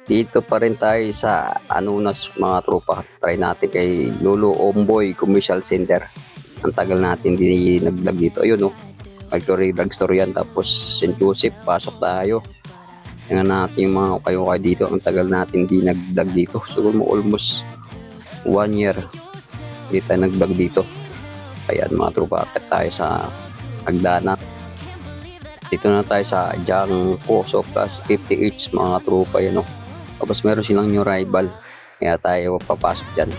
Dito pa rin tayo sa Anunas mga tropa. Try natin kay Lolo Omboy Commercial Center. Ang tagal natin di nag-vlog dito. Ayun oh. Mercury Drugstore yan. Tapos St. Joseph, pasok tayo. Tingnan natin yung mga ukay-ukay dito. Ang tagal natin di nag-vlog dito. Siguro mo almost 1 year. Hindi tayo nag-vlog dito. Ayan mga tropa. Akit tayo sa hagdanan. Dito na tayo sa Jangko So plus 50H mga tropa yan oh. Tapos meron silang new rival. Kaya tayo papasok dyan.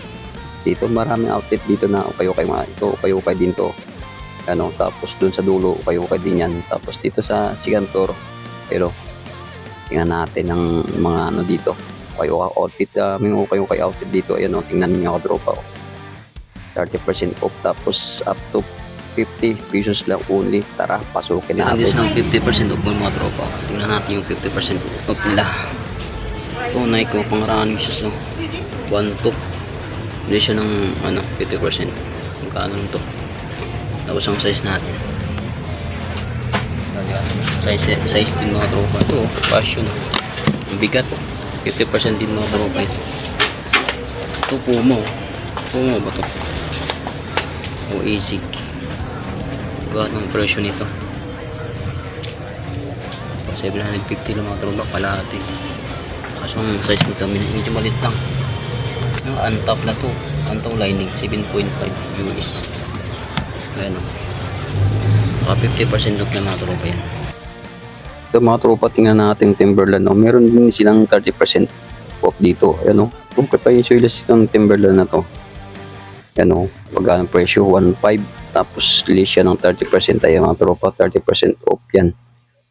Dito maraming outlet dito na ukay-ukay mga ito. Ukay-ukay din to. Ano, tapos dun sa dulo ukay-ukay din yan. Tapos dito sa Sigantor. Pero tingnan natin ang mga ano dito. Ukay-ukay outfit. May ukay-ukay outfit dito. Ayan o, tingnan niyo ako tropa. 30% off. Tapos up to 50 pesos lang only. Tara, pasukin natin. This ng 50% off mga tropa. Tingnan natin yung 50% off nila. Ito, Nike pang running shoes. 1 to. Hindi siya ng 50%. Magkano to? Tapos ang size natin. Size din mga tropa. Ito, fashion. Ang bigat. 50% din mga tropa. Ito, Puma. Puma ba ito? O ASIC. Anong presyo nito? 750 lang mga tropa kalahati. Kaso ang size nito medyo malit lang. Yung untop na to, untop lining 7.5 US. Ayan o. 50% off na mga tropa yan. Ito mga tropa, tingnan natin Timberland. No? Meron din silang 30% off dito. Ayan o. Kung pa yung suilas itong Timberland na to. Ayan o. Magkano presyo? 1.5. Tapos list siya ng 30%. Ayan mga tropa, 30% off yan.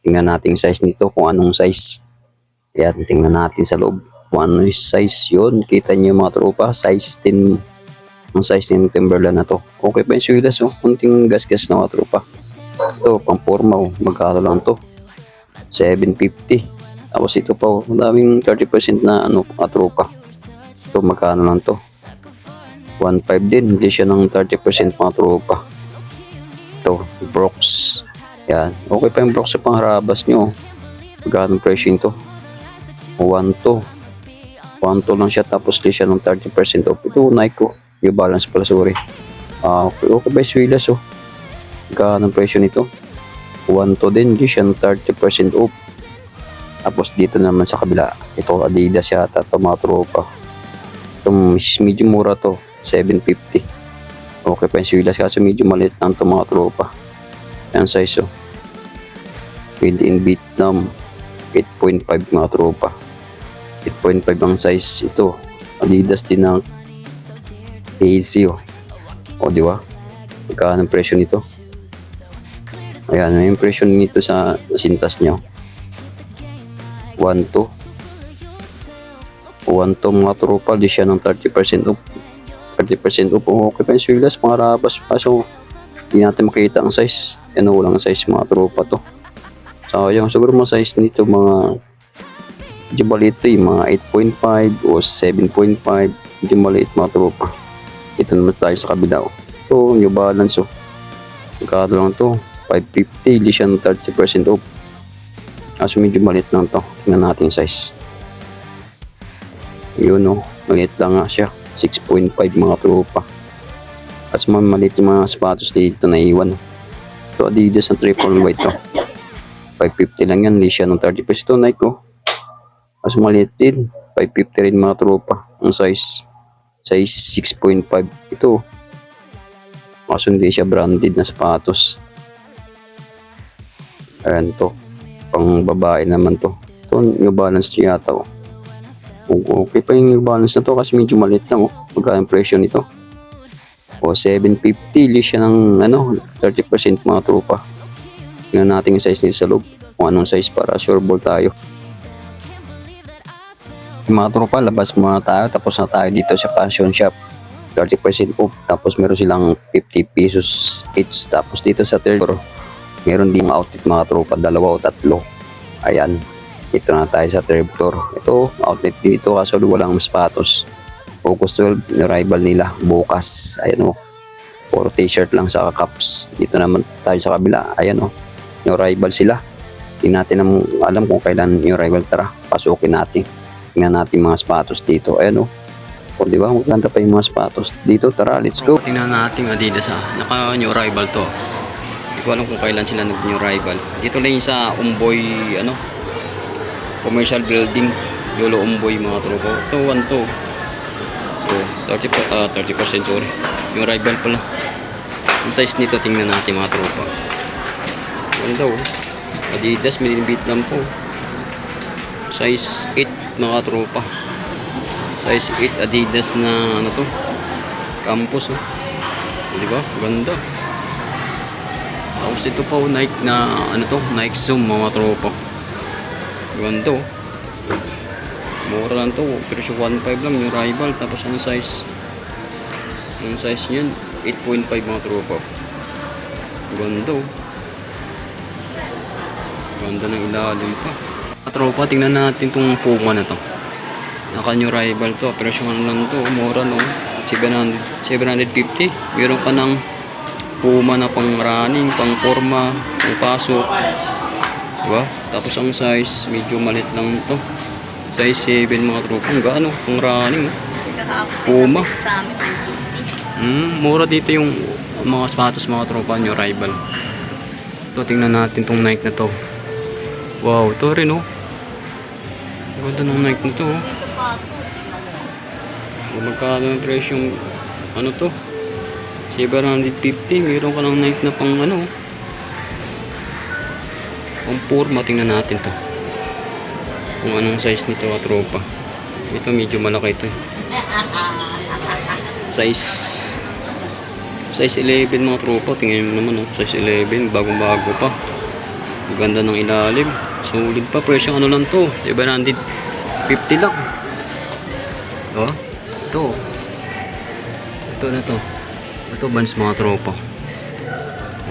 Tingnan natin size nito. Kung anong size. Ayan, tingnan natin sa loob. Kung anong size yun. Kita niyo mga tropa. Size 10. Ang size ng Timberland na to. Okay pa yung suilas o. Kunting gas-gas na mga tropa. Ito, pang forma o. Magkano lang to. 750. Tapos ito pa o. Madaming 30% na mga tropa. Ito, magkano lang to. 1.5 din. Hindi siya ng 30% mga tropa. Ito, Brooks. Yan. Okay pa yung Brooks sa pangharabas nyo. Magkano presyo nito? 1.2. 1.2 lang siya. Tapos di siya ng 30% off. Ito, Nike. New Balance pala, sorry. Okay ba yung suilas oh. Magkano presyo nito? 1.2 din. Di siya ng 30% off. Tapos dito naman sa kabila. Ito, Adidas yata. Ito mga tropa. Ito, medyo mura to. 750. Okay pa yung suilas kasi medyo maliit lang ito mga tropa. Yan size oh. Made in Vietnam. 8.5 mga tropa. 8.5 ang size. Ito. Adidas din ng AC oh. O diba? Magkano ang presyo nito? Ayan. May impression nito sa sintas nyo. 1.2. 1.2 mga tropa. Di siya ng 30% off. 30% off. Okay pa yung suilas, mga rabas pa. So, hindi natin makita ang size. Yan o, walang size mga tropa to. So, yung siguro mga size nito, mga medyo maliit to mga 8.5 o 7.5. Medyo maliit mga tropa. Ito naman tayo sa kabila. Ito, New Balance o. Magkano lang to. 550. Hindi siya ng 30% off. Kaso medyo maliit lang to. Tingnan natin size. Yun o. Maliit lang nga siya. 6.5 mga tropa. As maliit yung mga sapatos dito na iwan. So Adidas ang triple white to. 550 lang yan. Hindi siya ng 30 pesos to Nike ko. As maliit din. 550 rin mga tropa. Ang size. Size 6.5. Ito. Kaso hindi siya branded na sapatos. Ayan to. Pang babae naman to. Ito New Balance yata oh. Okay pa yung New Balance na to kasi medyo maliit lang oh. Magkano ang presyo nito? O 750. List siya ng 30% mga tropa. Tingnan natin yung size nito sa loob. Kung anong size para sure ball tayo. Mga tropa, labas muna tayo. Tapos na tayo dito sa fashion shop. 30% off. Tapos meron silang 50 pesos each. Tapos dito sa third floor, meron din outlet mga tropa. 2 o 3. Ayan. Dito na tayo sa third floor. Ito, outlet dito kaso walang sapatos. Focus 12, yung rival nila. Bukas. Ayan o. Puro t-shirt lang sa caps. Dito naman tayo sa kabila. Ayan o. Yung rival sila. Hindi natin alam kung kailan yung rival. Tara, pasukin natin. Tingnan natin mga sapatos dito. Ayan o. O di ba? Maganda pa yung mga sapatos dito. Tara, let's go. Tingnan natin Adidas Naka new arrival to. Hindi ko alam kung kailan sila nag new arrival. Dito lang yung sa Umboy commercial building. Yolo Umboy mga tropa. Ito 1 to. Ito 30% sorry. Yung arrival pala. Yung size nito tingnan natin mga tropa. Ganda oh. Adidas made in Vietnam po. Size 8 mga tropa. Size 8 Adidas na ano to? Campus oh. Di ba? Ganda. Tapos ito pa Nike na ano to? Nike Zoom mga tropa. Ganda oh. Mura lang to. Pero 1.5 lang yung rival. Tapos ano size? Yung size niyan 8.5 mga tropa. Ganda oh. Ganda ng ilalim pa. Mga tropa, tingnan natin tong Puma na to. Naka new rival to. Pero ano lang to. Mura no. 750. Meron pa ng Puma na pang running, pang forma, pang pasok. Diba? Tapos ang size, medyo malit lang to. Size 7 mga tropa. Gaano? Pang running. Puma. Mura dito yung mga sapatos mga tropa, new rival. Ito, tingnan natin tong Nike na to. Wow, ito rin oh. Ganda ng Nike na to oh. Magkano ang presyo yung ano to? 750. Meron ka ng Nike na pang ano. Pang forma. Tingnan natin to. Kung anong size nito mga tropa. Ito medyo malaki ito. Size 11 mga tropa. Tingnan mo naman oh. Size 11. Bagong bago pa. Ganda ng ilalim. Solid pa. Presyo ano lang to. 750 lang. Oh. Ito na to. Ito Vans mga tropa.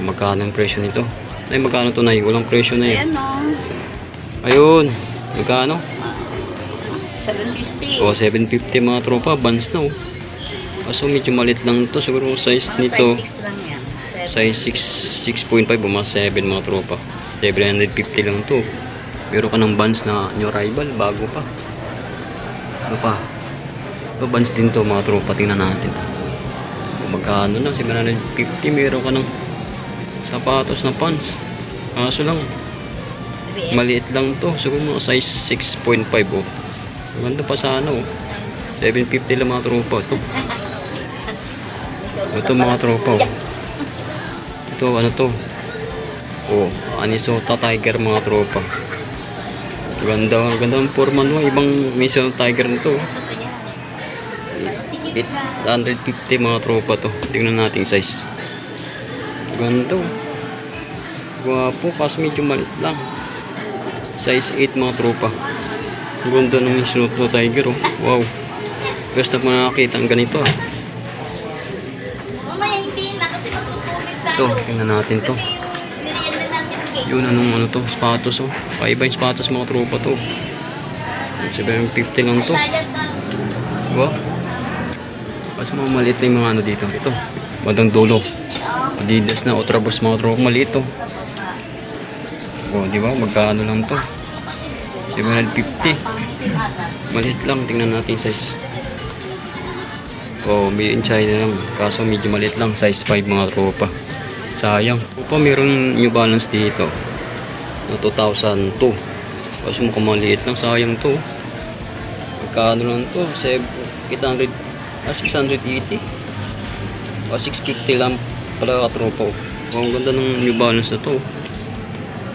Magkano ang presyo nito? Ay magkano to na yun? Walang presyo na yun. Ayun. Magkano? 750. O 750 mga tropa. Vans na oh. Kaso medyo malit lang to. Siguro size nito. Size 6 lang yan. Size 6.5 o mga 7 mga tropa. 750 lang to. Meron ka ng Vans na new arrival. Bago pa. Ano pa? Ito Vans din to mga tropa. Tingnan natin. Magkano na? 750. Meron ka ng sapatos na pants. Kaso lang. Maliit lang to. Siguro mga size 6.5 oh. Ganda pa sana oh. 750 lang mga tropa. Ito mga tropa oh. Ito ano to? Oh, Anisota Tiger mga tropa. Ganda ang forma no. Ibang Minnesota Tiger nito. 850 mga tropa to. Tingnan natin size. Ganda. Gwapo kasi medyo maliit lang. Size 8 mga tropa. Ganda ng Minnesota Tiger oh. Wow. Basta mo nakakita ang ganito ah. Mamaya hindi na kasi magtutubig tayo. Ito, tingnan natin to. Kasi niriyan na natin ang cake. Yun anong ano to, sapatos oh. Paiba yung sapatos mga tropa to. 750 lang to. Bayad na. Diba? Kasi mga maliit na yung mga ano dito. Ito, bandang dulo. Adidas na, Ultraboost mga tropa. Maliit to. Oh, di ba? Magkano lang to? 750. Maliit lang. Tingnan natin size. Oh, made in China lang. Kaso medyo maliit lang. Size 5 mga tropa. Sayang. Opa, mayroong New Balance dito. No, 2002. Kasi mukhang maliit lang. Sayang to. Magkano lang to? 680. O 650 lang pala katropa. Oh, ang ganda ng New Balance na to.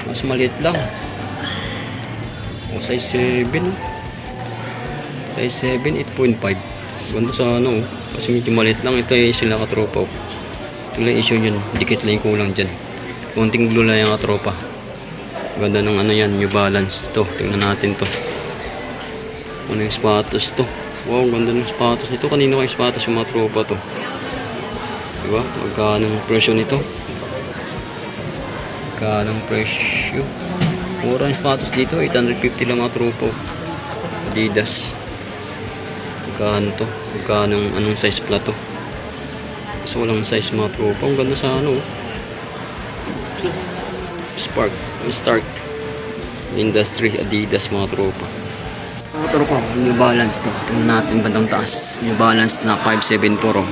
Mas maliit lang. O size 7. Size 7, 8.5. Ganda sa ano. Kasi medyo maliit lang. Ito ay sila katropa. Ito lang issue yun. Dikit lang yung kulang dyan. Konting blue lang yung katropa. Ganda ng ano yan. New Balance. Ito. Tingnan natin to. Ano yung sapatos to. Wow, ganda ng sapatos nito. Kanino kayong sapatos yung mga tropa to? Diba? Magkano ang presyo nito? Magkano ang presyo? Mura ang sapatos dito. 850 lang mga tropa. Adidas. Magkano to? Magkano anong size pala to? So walang size mga tropa. Ang ganda sa ano. Stark Industry Adidas mga tropa. Motor ko, New Balance to. Tingnan natin bandang taas. New Balance na 574.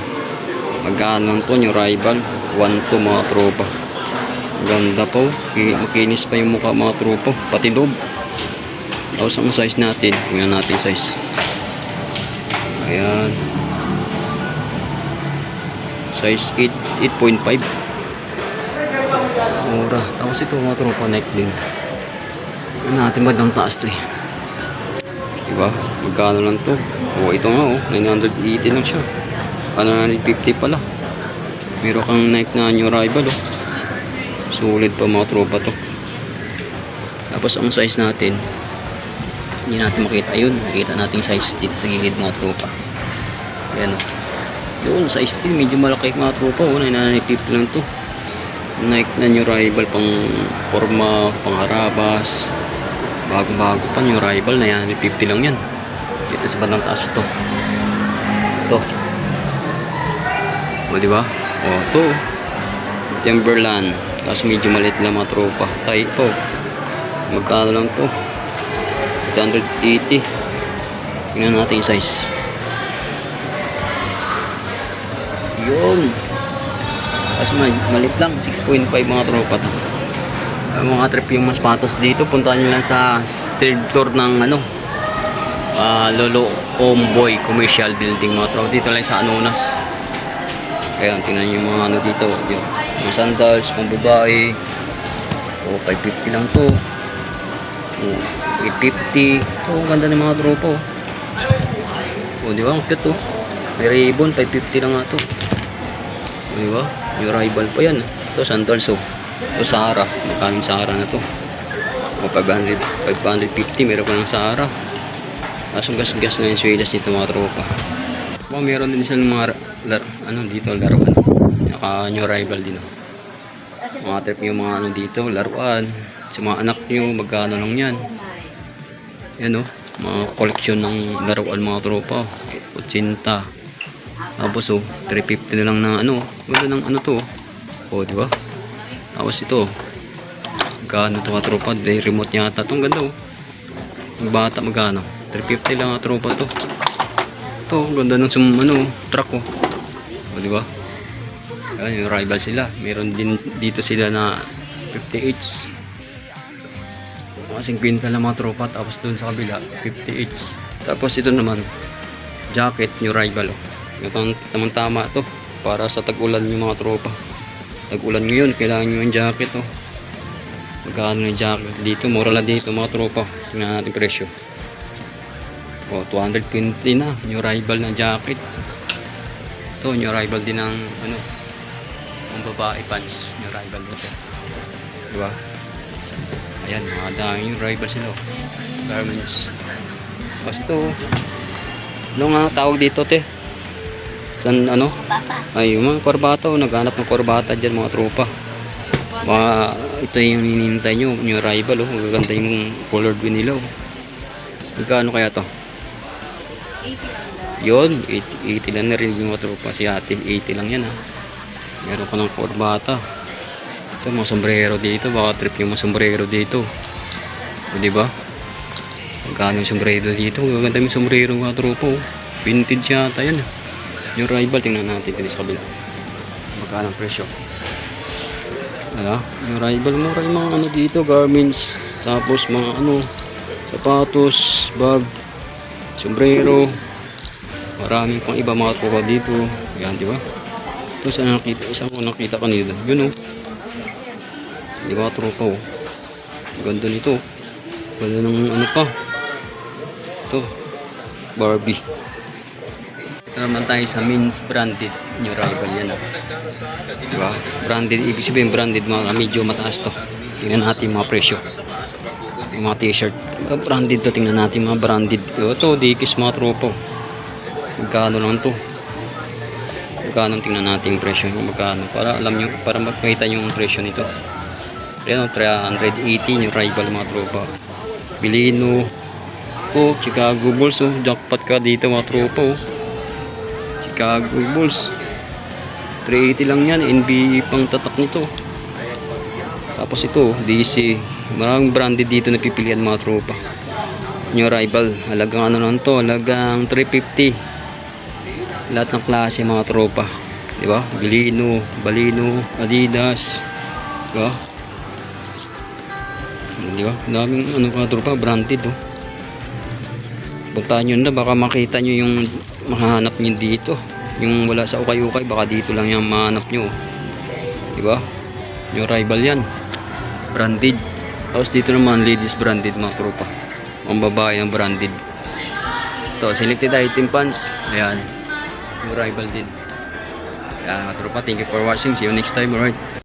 Magkano to, New Rival 1.2 mga tropa. Ganda po. Makinis pa yung mukha mga tropa. Pati loob. Tapos ang size natin. Tingnan natin size. Ayan. Size 8.5. Mura. Tapos ito mga tropa, Nike din. Tingnan natin bandang taas to eh. Diba? Magkano lang to? O ito nga oh, 980 lang siya. 950 pala. Meron kang Nike na New Rival oh. Sulit pa mga tropa to. Tapos ang size natin, hindi natin makita. Ayun, makita natin size dito sa gilid mga tropa. Ayan oh. Yun, size din, medyo malaki mga tropa oh. 950 lang to. Nike na New Rival pang forma, pang harabas. Bagong-bago pa, New Rival na yan, 50 lang yan. Dito sa bandang taas ito. Ito. O, diba? O, ito. Timberland. Kasi medyo maliit lang mga tropa. Tayo ito. Magkano lang to? 880. Tingnan natin yung size. Yun. Kasi maliit lang. 6.5 mga tropa to. Mga trip yung mas patos dito, puntahan nyo lang sa third floor ng Lolo Omboy Commercial Building mga tropa. Dito lang sa Anonas. Ayan, tingnan nyo yung mga ano dito. Yung sandals, pang babae. O, 550 lang to. O, 850. Ito, ang ganda ng mga tropa. O, di ba? Ang cute to. May ribbon, 550 lang nga to. O, di ba? Yung rival pa yan. Ito, sandals o. Ito Sahara, magkaming Sahara na to. O 550, meron pa ng Sahara. Tapos gas na yung swelas dito mga tropa. O, meron din silang mga dito, laruan. Naka New Rival din. Mga trip yung mga dito, laruan. Sa mga anak nyo, magkano lang yan. Yan o, mga koleksyon ng laruan mga tropa. 80. Tapos o, 350 na lang na ganda ng to. O, di ba? Tapos ito, magkano ito mga tropa? May remote yata. Itong ganda oh. Yung bata magkano? 350 lang mga tropa to. Ito, ganda ng truck oh. O diba? Ayan, yung Rival sila. Meron din dito sila na 50H. Kasing pinta lang mga tropa. Tapos dun sa kabila, 50H. Tapos ito naman, jacket, New Rival oh. Ito tamang-tama to para sa tag-ulan yung mga tropa. Tag-ulan ngayon, kailangan nyo yung jacket oh. Magkano yung jacket dito, mura lang dito mga tropa. Tingnan natin presyo. O, 220 na, New Rival na jacket. Ito, New Rival din ng ang babae pants, New Rival dito. Diba? Ayan, mga dami New Rival sila oh. Garments. Tapos ito, ano nga tawag dito te? San ay yung mga korbata naghanap ng korbata dyan mga tropa. Ito yung hinihintay nyo, New Rival oh. Magaganda yung colored win nila oh. Magkano kaya to? 80 yun, 80 lang na rin yung mga tropa. Si ate 80 lang yan ha. Meron ka ng korbata. Ito mga sombrero dito. Baka trip yung mga sombrero dito o diba? Magkano yung sombrero dito? Magaganda yung sombrero mga tropa oh. Vintage yata yan ha. Yung Rival, tingnan natin dito sa kabila. Magkano ang presyo? Yung Rival, mura yung mga dito, garments. Tapos mga sapatos, bag, sombrero. Maraming pang iba mga tropa dito. Ayan, di ba? Ito saan nakita? Isa ko nakita kanina. Yun oh. Di ba tropa oh. Ganda nito. Ganda ng pa. Ito. Barbie. Naman tayo sa men's branded New Rival yan diba? Branded, ibig sabihin branded mga medyo mataas to. Tingnan natin mga presyo. Yung mga t-shirt branded to, tingnan natin mga branded ito, Dickies mga tropo. Magkano lang to? Magkano, tingnan natin yung presyo magkano para alam nyo, para makita yung presyo nito. Ayan, 380 New Rival mga tropa. Bilino oh, Chicago Bulls oh. Jackpot ka dito mga tropa oh. Chicago Bulls 380 lang yan, NBA pang tatak nito. Tapos ito DC, maraming branded dito na pipilian mga tropa. New arrival. Halagang ano lang to, halagang 350. Lahat ng klase mga tropa. Di ba? Bilino, Balino, Adidas. Di ba? Di ba? Daming ano mga tropa, branded oh. Puntahan nyo na, baka makita nyo yung makahanap nyo dito. Yung wala sa ukay-ukay, baka dito lang yung mahanap nyo. Di ba? New arrival yan. Branded. Tapos dito naman, ladies branded mga tropa. Ang babae ang branded. Ito, selected item pants. Ayan. New arrival din. Kaya mga tropa, thank you for watching. See you next time. Alright.